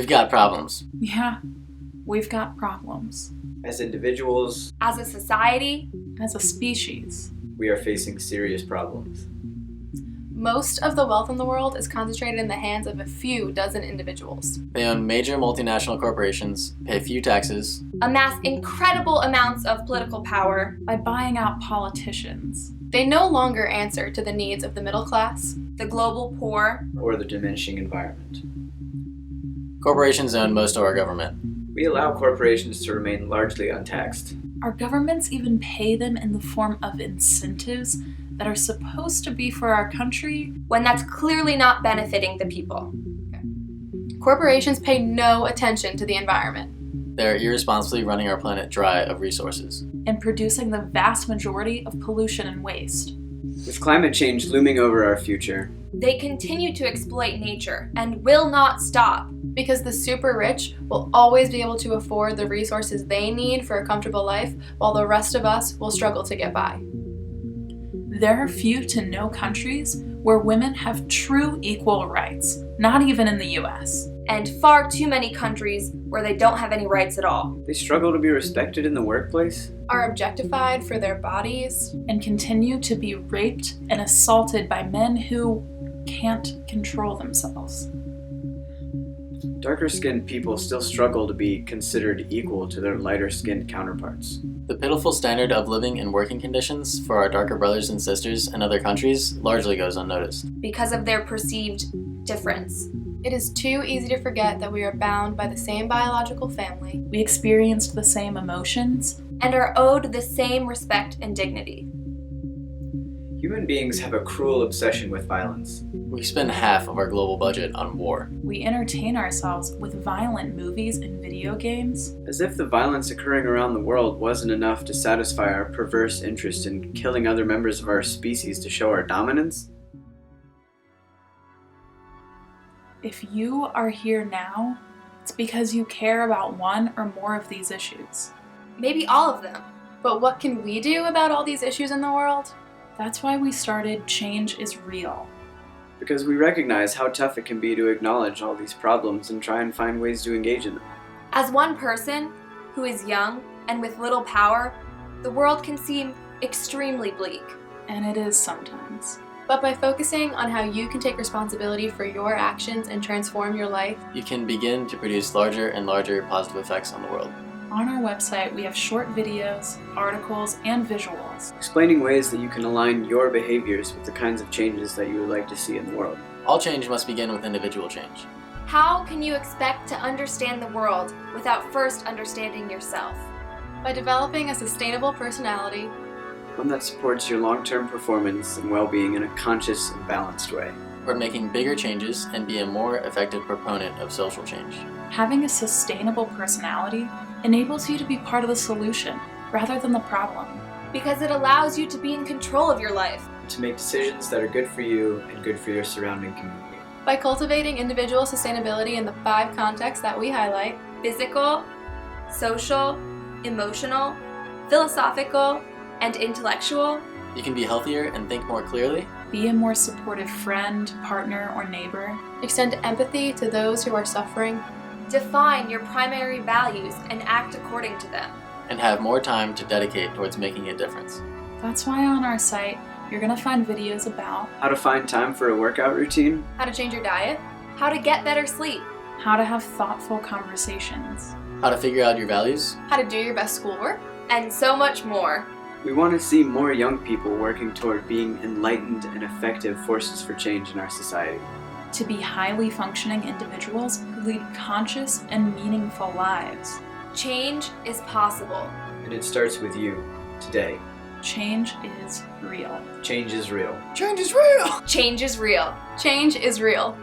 We've got problems. Yeah, we've got problems. As individuals, As a society, As a species. we are facing serious problems. most of the wealth in the world is concentrated in the hands of a few dozen individuals. They own major multinational corporations, pay few taxes, Amass incredible amounts of political power. By buying out politicians. They no longer answer to the needs of the middle class, the global poor, Or the diminishing environment. corporations own most of our government. We allow corporations to remain largely untaxed. Our governments even pay them in the form of incentives that are supposed to be for our country. when that's clearly not benefiting the people. Corporations pay no attention to the environment. They're irresponsibly running our planet dry of resources. And producing the vast majority of pollution and waste. With climate change looming over our future, They continue to exploit nature and will not stop because the super rich will always be able to afford the resources they need for a comfortable life, while the rest of us will struggle to get by. There are few to no countries where women have true equal rights, not even in the US. And far too many countries where they don't have any rights at all, they struggle to be respected in the workplace. are objectified for their bodies, And continue to be raped and assaulted by men who can't control themselves. Darker-skinned people still struggle to be considered equal to their lighter-skinned counterparts. The pitiful standard of living and working conditions for our darker brothers and sisters in other countries largely goes unnoticed. because of their perceived difference. It is too easy to forget that we are bound by the same biological family We experienced the same emotions. and are owed the same respect and dignity. Human beings have a cruel obsession with violence. We spend half of our global budget on war. We entertain ourselves with violent movies and video games. As if the violence occurring around the world wasn't enough to satisfy our perverse interest in killing other members of our species to show our dominance. If you are here now, it's because you care about one or more of these issues. Maybe all of them. But what can we do about all these issues in the world? That's why we started Change is Real. Because we recognize how tough it can be to acknowledge all these problems and try and find ways to engage in them. As one person who is young and with little power, the world can seem extremely bleak. And it is sometimes. But by focusing on how you can take responsibility for your actions and transform your life, You can begin to produce larger and larger positive effects on the world. On our website, we have short videos, articles, and visuals. Explaining ways that you can align your behaviors with the kinds of changes that you would like to see in the world. All change must begin with individual change. how can you expect to understand the world without first understanding yourself? By developing a sustainable personality, One that supports your long-term performance and well-being in a conscious and balanced way. Toward making bigger changes and be a more effective proponent of social change. Having a sustainable personality enables you to be part of the solution rather than the problem. because it allows you to be in control of your life. To make decisions that are good for you and good for your surrounding community. By cultivating individual sustainability in the 5 contexts that we highlight: physical, social, emotional, philosophical, and intellectual, You can be healthier and think more clearly. Be a more supportive friend, partner, or neighbor. extend empathy to those who are suffering, define your primary values and act according to them. And have more time to dedicate towards making a difference. That's why on our site, you're going to find videos about How to find time for a workout routine. How to change your diet, how to get better sleep, how to have thoughtful conversations. How to figure out your values. how to do your best schoolwork, and so much more. We want to see more young people working toward being enlightened and effective forces for change in our society. To be highly functioning individuals who lead conscious and meaningful lives. Change is possible. And it starts with you, today. Change is real. Change is real. Change is real! Change is real. Change is real.